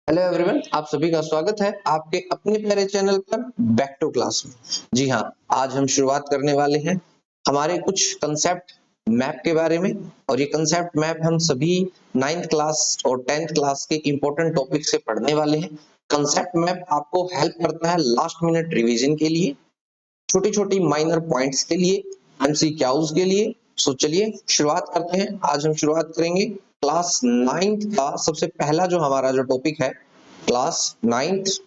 Hello everyone, आप सभी का स्वागत है आपके अपने प्यारे चैनल पर बैक टू क्लास में। जी हाँ, आज हम शुरुआत करने वाले हैं हमारे कुछ कंसेप्ट मैप के बारे में। और ये कंसेप्ट मैप हम सभी 9th क्लास और 10th क्लास के इंपॉर्टेंट टॉपिक से पढ़ने वाले हैं। कंसेप्ट मैप आपको हेल्प करता है लास्ट मिनट रिवीजन के लिए, छोटी छोटी माइनर पॉइंट्स के लिए, एमसीक्यूज के लिए। सो चलिए शुरुआत करते हैं। आज हम शुरुआत करेंगे क्लास 9th का सबसे पहला जो हमारा जो टॉपिक है, क्लास 9th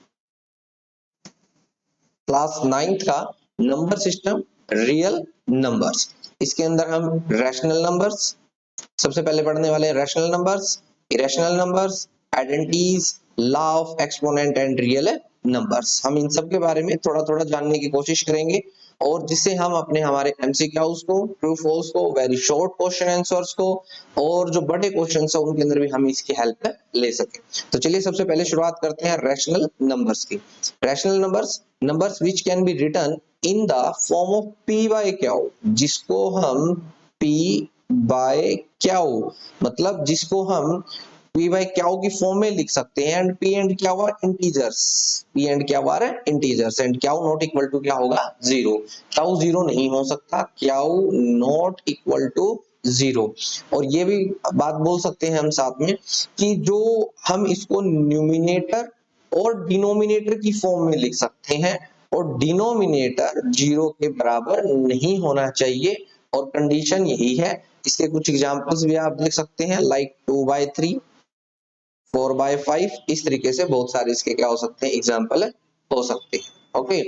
का नंबर सिस्टम, रियल नंबर्स। इसके अंदर हम रैशनल नंबर्स सबसे पहले पढ़ने वाले हैं, rational numbers, irrational numbers, identities, law of exponent and real numbers. हम इन सब के बारे में थोड़ा थोड़ा जानने की कोशिश करेंगे, और जिससे हम अपने हमारे एमसीक्यूज को, ट्रू फॉल्स को, वेरी शॉर्ट क्वेश्चन आंसर्स को, और जो बड़े क्वेश्चन है उनके अंदर भी हम इसकी हेल्प ले सके। तो चलिए सबसे पहले शुरुआत करते हैं रैशनल नंबर्स की। Rational numbers, numbers which can be written in the form of P by Q, जिसको हम पी बाय क्यू मतलब जिसको हम पी बाय क्यू की फॉर्म में लिख सकते हैं। And P and Q are integers, P and Q are integers, and Q not equal to क्या होगा, जीरो। क्यू जीरो नहीं हो सकता, Q not equal to zero. और ये भी बात बोल सकते हैं हम साथ में कि जो हम इसको न्यूमिनेटर और डिनोमिनेटर की फॉर्म में लिख सकते हैं, और डिनोमिनेटर जीरो के बराबर नहीं होना चाहिए, और कंडीशन यही है। इसके कुछ एग्जांपल्स भी आप देख सकते हैं, लाइक 2/3, 4/5, इस तरीके से बहुत सारे इसके क्या हो सकते हैं, एग्जांपल हो सकते हैं। ओके,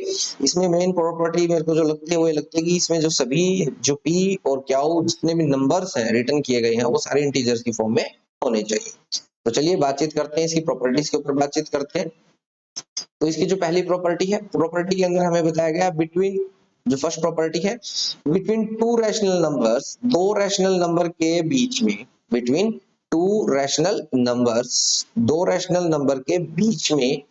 इसमें मेन प्रॉपर्टी मेरे को जो लगती है वो ये लगती है कि इसमें जो सभी जो पी और क्यू जितने भी नंबर्स हैं रिटर्न किए गए हैं वो सारे इंटीजर्स की फॉर्म में होने चाहिए। तो चलिए बातचीत करते हैं इसकी प्रॉपर्टीज के ऊपर, बातचीत करते हैं। तो इसकी जो पहली प्रॉपर्टी है, प्रॉपर्टी के अंदर हमें बताया गया बिटवीन, जो फर्स्ट प्रॉपर्टी है, बिटवीन टू रैशनल नंबर्स, दो रैशनल नंबर के बीच में, बिटवीन टू रैशनल नंबर्स, दो रैशनल नंबर के बीच में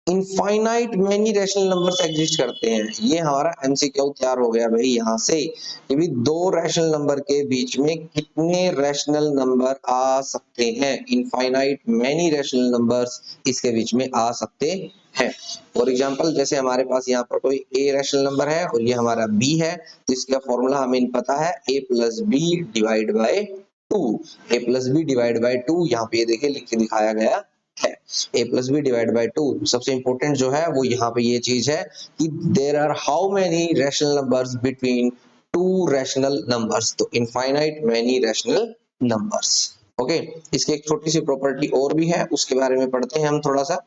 infinite many rational numbers exist करते हैं। ये हमारा एमसीक्यू तैयार हो गया भाई यहाँ से कि भी दो रैशनल नंबर के बीच में कितने रैशनल नंबर आ सकते हैं, इनफाइनाइट मेनी रैशनल नंबर्स इसके बीच में आ सकते हैं। फॉर एग्जांपल, जैसे हमारे पास यहाँ पर कोई ए रैशनल नंबर है और ये हमारा बी है, तो इसका फॉर्मूला हमें पता है A plus B divide by two. A plus B divide by two, यहाँ पे ये देखिए लिख के दिखाया गया है, a plus B divide by two. सबसे इंपॉर्टेंट जो है वो यहाँ पे ये चीज है कि there are how many rational numbers between two rational numbers, तो infinite many rational numbers. Okay, इसकी एक छोटी सी प्रॉपर्टी और भी है, उसके बारे में पढ़ते हैं हम थोड़ा सा।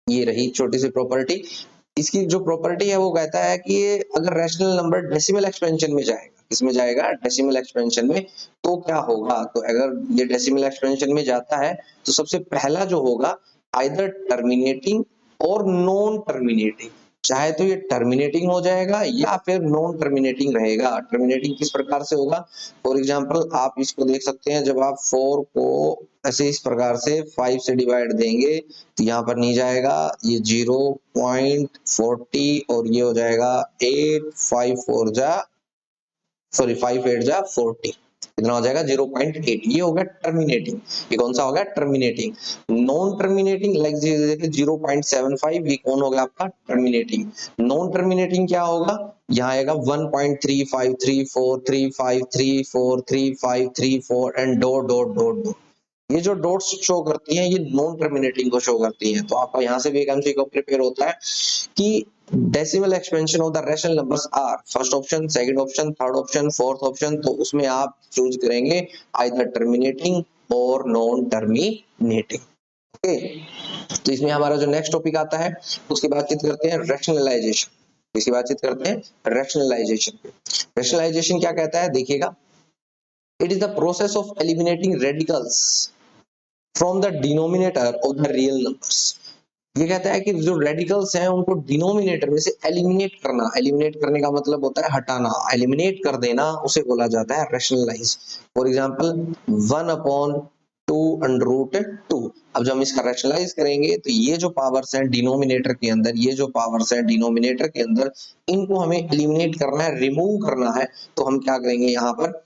ये रही छोटी सी प्रॉपर्टी। इसकी जो प्रॉपर्टी है वो कहता है कि अगर रैशनल नंबर डेसिमल एक्सपेंशन में जाएगा, किसमें जाएगा, डेसिमल एक्सपेंशन में, तो क्या होगा। तो अगर ये डेसिमल एक्सपेंशन में जाता है तो सबसे पहला जो होगा, आइदर टर्मिनेटिंग और नॉन टर्मिनेटिंग। चाहे तो ये टर्मिनेटिंग हो जाएगा या फिर नॉन टर्मिनेटिंग रहेगा। टर्मिनेटिंग किस प्रकार से होगा, फॉर एग्जांपल आप इसको देख सकते हैं, जब आप 4 को ऐसे इस प्रकार से 5 से डिवाइड देंगे तो यहाँ पर नहीं जाएगा, ये 0.40 और ये हो जाएगा 8, 5 4 जा सॉरी 5 8 जा 40, कितना हो जाएगा 0.8। ये हो गया टर्मिनेटिंग। ये कौन सा हो गया, टर्मिनेटिंग। नॉन टर्मिनेटिंग लाइक देखिए 0.75, ये कौन हो गया आपका, टर्मिनेटिंग। नॉन टर्मिनेटिंग क्या होगा, यहाँ आएगा 1.3534353434 and dot dot dot dot. ये जो डॉट्स शो करती हैं ये नॉन टर्मिनेटिंग को शो करती हैं। तो आपका यहाँ से भी एक एमसीक्यू प्रिपेयर होता है कि decimal expansion of the rational numbers are, first option, second option, third option, fourth option, तो उसमें आप चूज करेंगे आइदर टर्मिनेटिंग और नॉन टर्मिनेटिंग। ओके, तो इसमें हमारा जो नेक्स्ट टॉपिक आता है उसकी बातचीत करते हैं, रैशनलाइजेशन। इसकी बातचीत करते हैं रैशनलाइजेशन। रैशनलाइजेशन क्या कहता है देखिएगा, it is the process of eliminating radicals from the denominator of the real numbers. ये कहता है कि जो रेडिकल्स हैं उनको डिनोमिनेटर में से एलिमिनेट करना। एलिमिनेट करने का मतलब होता है हटाना, एलिमिनेट कर देना, उसे बोला जाता है रैशनलाइज। फॉर एग्जांपल 1/2 अब जब हम इसका रैशनलाइज करेंगे तो ये जो पावर्स हैं डिनोमिनेटर के अंदर, ये जो पावर्स हैं डिनोमिनेटर के अंदर, इनको हमें एलिमिनेट करना है, रिमूव करना है। तो हम क्या करेंगे, यहाँ पर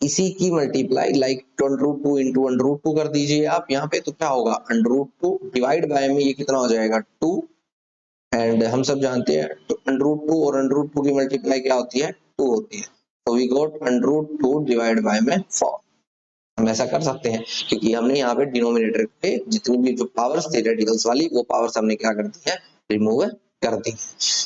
इसी की मल्टीप्लाई लाइक √2 इंटू √2 कर दीजिए आप यहाँ पे, तो क्या होगा √2 डिवाइड बाय में ये कितना हो जाएगा 2, एंड हम सब जानते हैं तो √2 और √2 की मल्टीप्लाई क्या होती है 2 होती है, तो वी गॉट √2 डिवाइड बाय में 4। हम ऐसा कर सकते हैं क्योंकि हमने यहाँ पे डिनोमिनेटर पे जितनी भी जो पावर्स थी रेडिकल्स वाली वो पावर्स हमने क्या कर दी है रिमूव कर दी।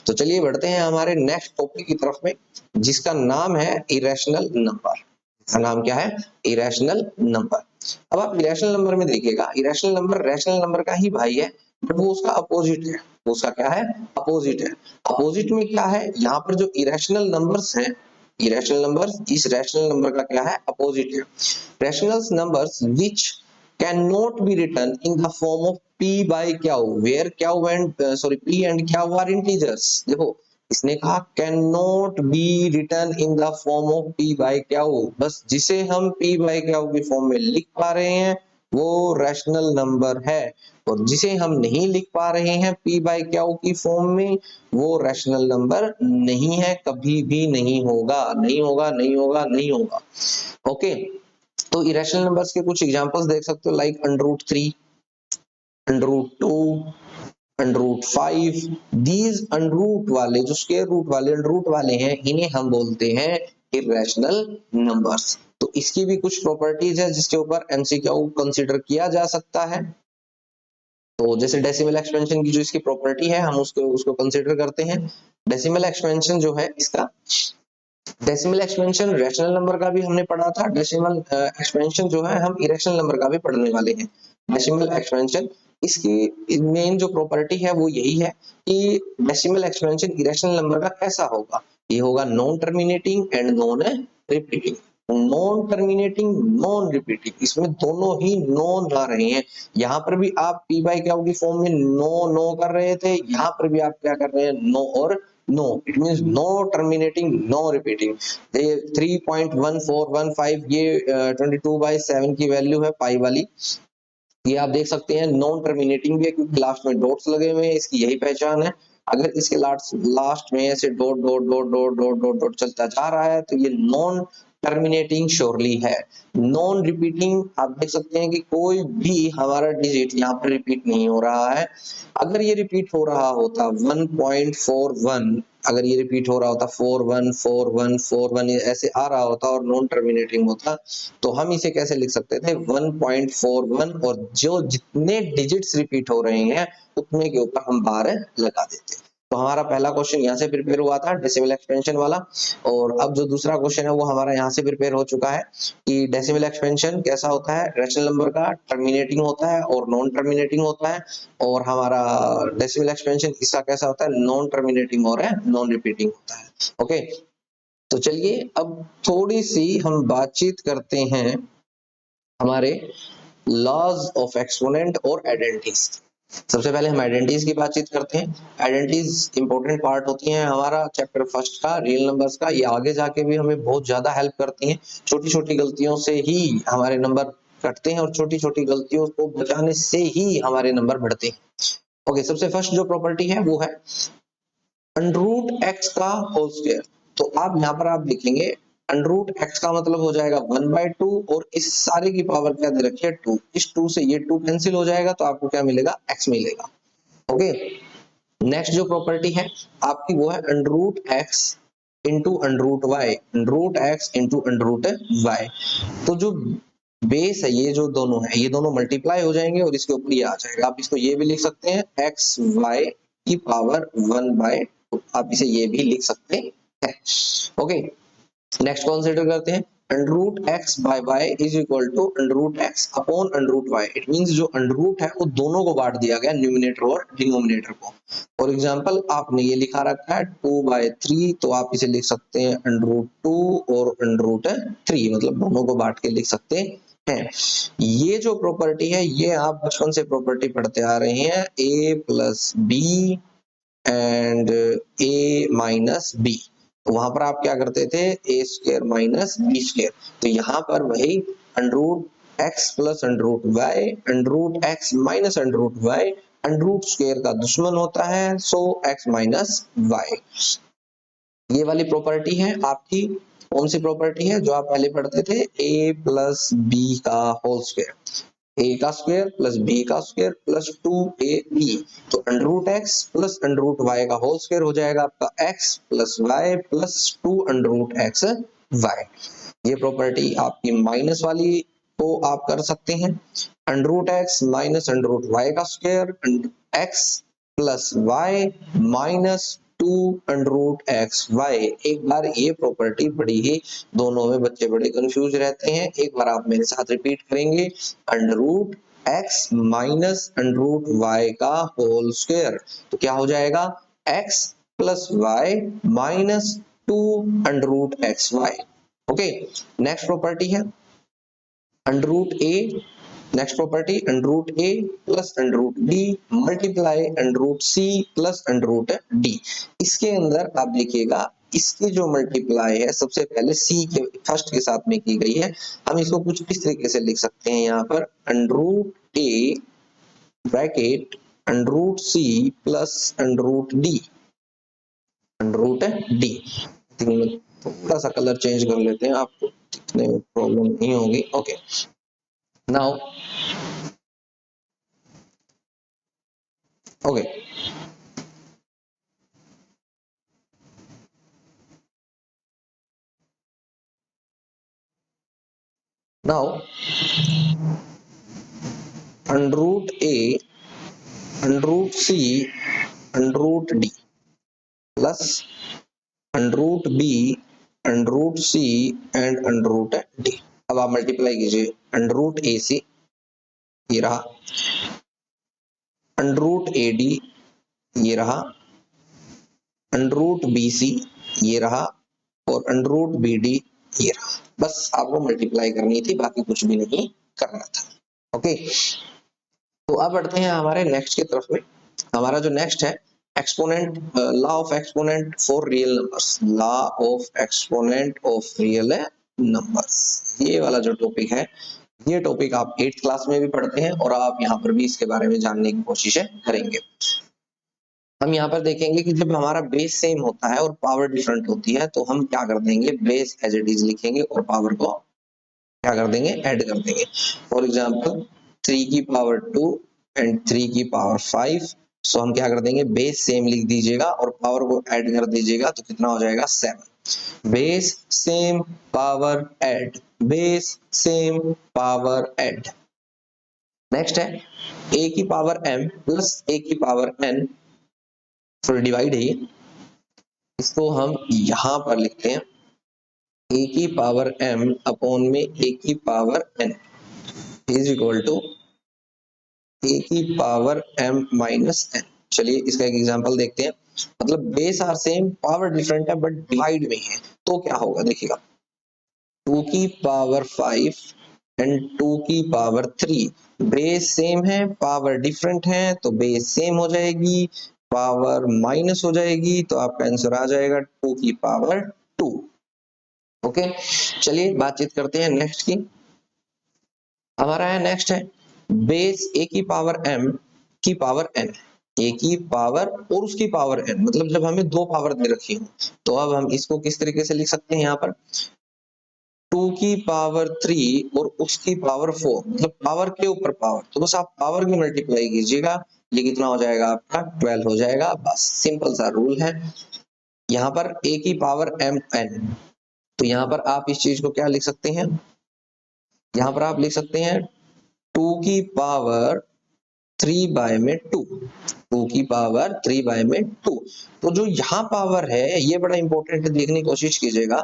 तो चलिए बढ़ते हैं हमारे नेक्स्ट टॉपिक की तरफ में जिसका नाम है इरेशनल नंबर। इसका नाम क्या है इरेशनल नंबर। अब आप इरेशनल नंबर में देखिएगा इरेशनल नंबर रैशनल नंबर का ही भाई है बट वो उसका अपोजिट है। वो उसका क्या है अपोजिट है। अपोजिट में क्या है यहाँ पर जो इरेशनल नंबर्स हैं irrational numbers इस rational number का क्या है opposite है। rational numbers which cannot be written in the form of p by q where q and p and q are integers। देखो इसने कहा cannot be written in the form of p by q, बस जिसे हम p by q की form में लिख पा रहे हैं वो रैशनल नंबर है, और जिसे हम नहीं लिख पा रहे हैं p बाई क्यू की फॉर्म में वो रैशनल नंबर नहीं है, कभी भी नहीं होगा नहीं होगा नहीं होगा नहीं होगा। ओके तो इरेशनल नंबर्स के कुछ एग्जांपल्स देख सकते हो लाइक √3, √2, √5। दीज अनरूट वाले जो स्क्वायर रूट वाले अनरूट वाले हैं इन्हें हम बोलते हैं इरेशनल नंबर्स। तो इसकी भी कुछ प्रॉपर्टीज है जिसके ऊपर एमसीक्यू कंसीडर किया जा सकता है। तो जैसे डेसिमल एक्सपेंशन की जो इसकी प्रॉपर्टी है हम उसको उसको कंसीडर करते हैं। डेसिमल एक्सपेंशन जो है इसका डेसिमल एक्सपेंशन रैशनल नंबर का भी हमने पढ़ा था, डेसिमल एक्सपेंशन जो है हम इरेशनल नंबर का भी पढ़ने वाले हैं। डेसिमल एक्सपेंशन इसकी मेन जो प्रॉपर्टी है वो यही है कि डेसिमल एक्सपेंशन इरेशनल नंबर का कैसा होगा, ये होगा non terminating and non repeating. Non terminating non repeating इसमें दोनों ही नॉन आ रहे हैं। यहाँ पर भी आप p बाई क्यू की फॉर्म में नो नो कर रहे थे, यहाँ पर भी आप क्या कर रहे हैं नो और no, it means no terminating no repeating. 3.1415 ये 22/7 की वैल्यू है पाई वाली, ये आप देख सकते हैं नॉन टर्मिनेटिंग भी है क्योंकि लास्ट में डॉट्स लगे हुए हैं, इसकी यही पहचान है। अगर इसके लास्ट में ऐसे dot dot dot dot dot dot dot चलता जा रहा है तो ये नॉन टर्मिनेटिंग श्योरली है। नॉन रिपीटिंग आप देख सकते हैं कि कोई भी हमारा डिजिट यहाँ पर रिपीट नहीं हो रहा है। अगर ये रिपीट हो रहा होता 1.41, अगर ये रिपीट हो रहा होता 414141 ऐसे आ रहा होता और नॉन टर्मिनेटिंग होता तो हम इसे कैसे लिख सकते थे 1.41 और जो जितने डिजिट्स रिपीट हो रहे हैं उतने के ऊपर हम बार लगा देते। तो हमारा पहला क्वेश्चन यहाँ से प्रिपेयर हुआ था डेसिमल एक्सपेंशन वाला, और अब जो दूसरा क्वेश्चन है वो हमारा यहाँ से प्रिपेयर हो चुका है कि डेसिमल एक्सपेंशन कैसा होता है रैशनल नंबर का, टर्मिनेटिंग होता है और नॉन टर्मिनेटिंग होता है, और हमारा डेसिमल एक्सपेंशन इसका कैसा होता है नॉन टर्मिनेटिंग और नॉन रिपीटिंग होता है। ओके तो चलिए अब थोड़ी सी हम बातचीत करते हैं हमारे लॉज ऑफ एक्सपोनेंट और आइडेंटिटीज। सबसे पहले हम आइडेंटिटीज की बातचीत करते हैं। आइडेंटिटीज इंपॉर्टेंट पार्ट होती हैं हमारा चैप्टर फर्स्ट का रियल नंबर्स का, ये आगे जाके भी हमें बहुत ज्यादा हेल्प करती हैं। छोटी छोटी गलतियों से ही हमारे नंबर कटते हैं और छोटी छोटी गलतियों को बचाने से ही हमारे नंबर बढ़ते हैं। ओके सबसे फर्स्ट जो प्रॉपर्टी है वो है अंडरूट एक्स का होल स्क्वायर। तो आप यहाँ पर आप लिखेंगे अंडरूट एक्स का मतलब हो जाएगा 1/2 और इस सारे की पावर क्या दे रखी है 2, इस 2 से ये 2 कैंसिल हो जाएगा तो आपको क्या मिलेगा x मिलेगा। ओके नेक्स्ट जो प्रॉपर्टी है आपकी वो है under root X into under root Y, under root X into under root Y. तो जो बेस है ये जो दोनों है ये दोनों मल्टीप्लाई हो जाएंगे और इसके ऊपर ये आ जाएगा। आप इसको ये भी लिख सकते हैं एक्स वाई की पावर 1/2, आप इसे ये भी लिख सकते हैं। ओके नेक्स्ट कंसीडर करते हैं under root X by Y is equal to under root X upon under root Y. It means जो अंडरूट है वो दोनों को बांट दिया गया न्यूमिनेटर और डिनोमिनेटर को। फॉर एग्जांपल आपने ये लिखा रखा है 2/3 तो आप इसे लिख सकते हैं √2 और √3, मतलब दोनों को बांट के लिख सकते हैं। ये जो प्रॉपर्टी है ये आप बचपन से प्रॉपर्टी पढ़ते आ रहे हैं a plus B and a minus B. तो वहां पर आप क्या करते थे A square minus B square, तो यहाँ पर वही under root X plus under root Y under root X minus under root Y under root square का दुश्मन होता है, सो एक्स माइनस वाई। ये वाली प्रॉपर्टी है आपकी कौन सी प्रॉपर्टी है जो आप पहले पढ़ते थे, a प्लस बी का होल स्क्वायर, a का स्क्वायर प्लस b का स्क्वायर प्लस 2ab, तो under root X plus under root Y का होल स्क्वायर हो जाएगा आपका x plus Y plus 2 under root X Y. ये प्रॉपर्टी आपकी माइनस वाली को आप कर सकते हैं, under root X minus under root Y का square X plus Y minus 2 under root X Y. एक बार ये प्रॉपर्टी बड़ी ही, दोनों में बच्चे बड़े कंफ्यूज रहते हैं, एक बार आप मेरे साथ रिपीट करेंगे, under root X minus under root Y का होल स्क्वायर, तो क्या हो जाएगा X plus Y minus 2 under root X Y. Okay, next property है under root A, next property under root A plus under root B multiply under root C plus under root D. इसके अंदर आप देखिएगा, इसकी जो multiply है सबसे पहले सी के फर्स्ट के साथ में की गई है, हम इसको कुछ इस तरीके से लिख सकते हैं यहाँ पर, under root A bracket under root C plus under root D, under root D. थोड़ा सा कलर चेंज कर लेते हैं, आपको दिखने में प्रॉब्लम नहीं होगी। Okay, now okay, now under root A under root C under root D plus under root B under root C and under root D. अब आप मल्टीप्लाई कीजिए, अंडर रूट ए सी ये रहा, अंडर रूट ए डी ये रहा, under root B C ये रहा, और अंडर रूट बी डी ये रहा। बस आपको मल्टीप्लाई करनी थी, बाकी कुछ भी नहीं करना था। ओके, तो अब बढ़ते हैं हमारे नेक्स्ट की तरफ में। हमारा जो नेक्स्ट है exponent, law of exponent for real numbers, law of exponent of real numbers, ये वाला जो टॉपिक है, ये टॉपिक आप 8th क्लास में भी पढ़ते हैं और आप यहाँ पर भी इसके बारे में जानने की कोशिश करेंगे। हम यहाँ पर देखेंगे कि जब हमारा बेस सेम होता है और पावर डिफरेंट होती है तो हम क्या कर देंगे, बेस एज इट इज लिखेंगे और पावर को क्या कर देंगे, ऐड कर देंगे। फॉर एग्जाम्पल 3 की पावर 2 एंड 3 की पावर 5, सो हम क्या कर देंगे, बेस सेम लिख दीजिएगा और पावर को ऐड कर दीजिएगा, तो कितना हो जाएगा 7। Base same power add, base same power add. Next है a की पावर m प्लस a की पावर n, सॉरी डिवाइड है ये, इसको हम यहां पर लिखते हैं a की पावर m अपॉन में a की power n is equal to a की पावर m माइनस n। चलिए इसका एक एग्जांपल देखते हैं, मतलब base are same power different है बट डिवाइड में है, तो क्या होगा देखिएगा, 2 की पावर 5 एंड 2 की पावर 3, बेस सेम है पावर डिफरेंट है तो बेस सेम हो जाएगी, पावर माइनस हो जाएगी, तो आपका आंसर आ जाएगा 2 की पावर 2। ओके, चलिए बातचीत करते हैं नेक्स्ट की। हमारा है नेक्स्ट है बेस a की पावर m की पावर n, a की पावर और उसकी पावर n, मतलब जब हमें दो पावर दे रखी हो तो अब हम इसको किस तरीके से लिख सकते हैं, यहाँ पर 2 की पावर 3 और उसकी पावर 4, मतलब पावर के ऊपर पावर, तो बस आप पावर की मल्टीप्लाई कीजिएगा, ये कितना हो जाएगा आपका 12 हो जाएगा, बस सिंपल सा रूल है। यहाँ पर a की पावर m n, तो यहाँ पर आप इस चीज को क्या लिख सकते हैं, यहाँ पर आप लिख सकते हैं 2 की पावर 3 बाय में 2, 2 की पावर 3 बाय में 2। तो जो यहाँ पावर है ये बड़ा इंपॉर्टेंट है, देखने की कोशिश कीजिएगा,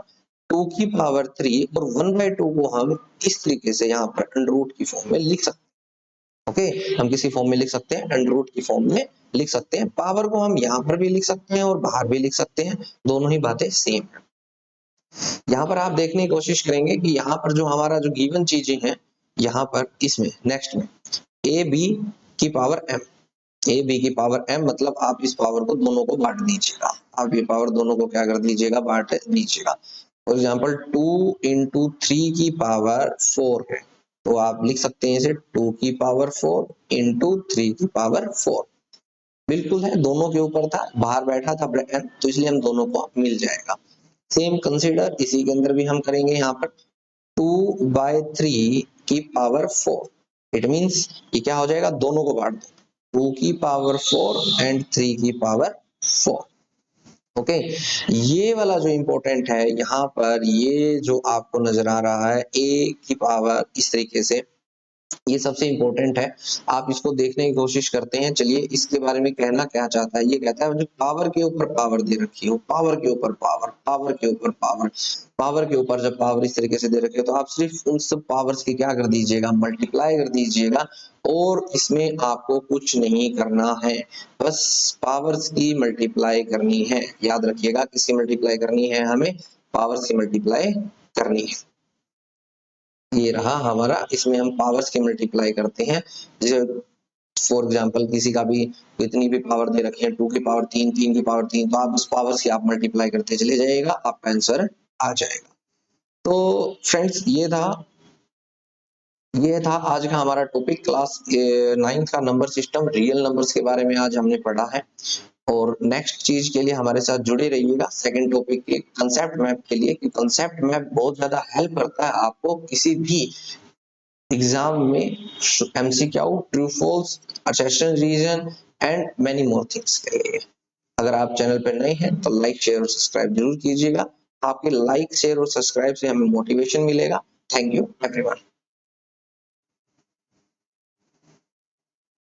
2 की पावर 3 और 1/2 को हम इस तरीके से यहाँ पर अंडर रूट की फॉर्म में लिख सकते हैं। ओके, हम किसी फॉर्म में लिख सकते हैं, अंडर रूट की फॉर्म में लिख सकते हैं, पावर को हम यहाँ पर भी लिख सकते हैं और बाहर भी लिख सकते हैं, दोनों ही बातें सेम है। यहाँ पर आप देखने की कोशिश करेंगे कि यहाँ पर जो हमारा जो गिवन चीजें हैं, यहाँ पर इसमें नेक्स्ट में ए बी की पावर m, ए बी की पावर m, मतलब आप इस पावर को दोनों को बांट दीजिएगा, आप ये पावर दोनों को क्या कर दीजिएगा, बांट दीजिएगा। फॉर एग्जाम्पल 2 इंटू 3 की पावर 4 है, तो आप लिख सकते हैं इसे 2 की पावर 4 इंटू 3 की पावर 4, बिल्कुल है, दोनों के ऊपर था, बाहर बैठा था n, तो इसलिए हम दोनों को मिल जाएगा। सेम कंसीडर इसी के अंदर भी हम करेंगे यहाँ पर 2/3 की पावर 4। इट मीन्स ये क्या हो जाएगा, दोनों को बांट दो, 2 की पावर 4 एंड 3 की पावर 4। ओके, ये वाला जो इंपॉर्टेंट है यहाँ पर, ये जो आपको नजर आ रहा है a की पावर इस तरीके से, ये सबसे इंपॉर्टेंट है। आप इसको देखने की कोशिश करते हैं। चलिए इसके बारे में कहना क्या चाहता है, ये कहता है जो पावर के ऊपर पावर दे रखी हो, पावर के ऊपर पावर, पावर के ऊपर पावर, पावर के ऊपर जब पावर इस तरीके से दे रखी हो, तो आप सिर्फ उन सब पावर्स की क्या कर दीजिएगा, मल्टीप्लाई कर दीजिएगा। और इसमें आपको कुछ नहीं करना है, बस पावर्स की मल्टीप्लाई करनी है। याद रखिएगा किसकी मल्टीप्लाई करनी है, हमें पावर्स की मल्टीप्लाई करनी है। ये रहा हमारा, इसमें हम पावर्स की मल्टीप्लाई करते हैं। जैसे फॉर एग्जांपल किसी का भी इतनी भी पावर दे रखी है, 2 की पावर 3, 3 की पावर 3, तो आप उस पावर्स की आप मल्टीप्लाई करते चले जाइएगा, आपका आंसर आ जाएगा। तो फ्रेंड्स ये था आज का हमारा टॉपिक, क्लास 9th का नंबर सिस्टम, रियल नंबर्स के बारे में आज हमने पढ़ा है। और नेक्स्ट चीज के लिए हमारे साथ जुड़े रहिएगा, सेकंड टॉपिक के कंसेप्ट मैप के लिए, कि कंसेप्ट मैप बहुत ज्यादा हेल्प करता है आपको किसी भी एग्जाम में, MCQ, true false, assertion reason and many more things के लिए। अगर आप चैनल पर नए हैं तो लाइक शेयर और सब्सक्राइब जरूर कीजिएगा। आपके लाइक शेयर और सब्सक्राइब से हमें मोटिवेशन मिलेगा। Thank you everyone.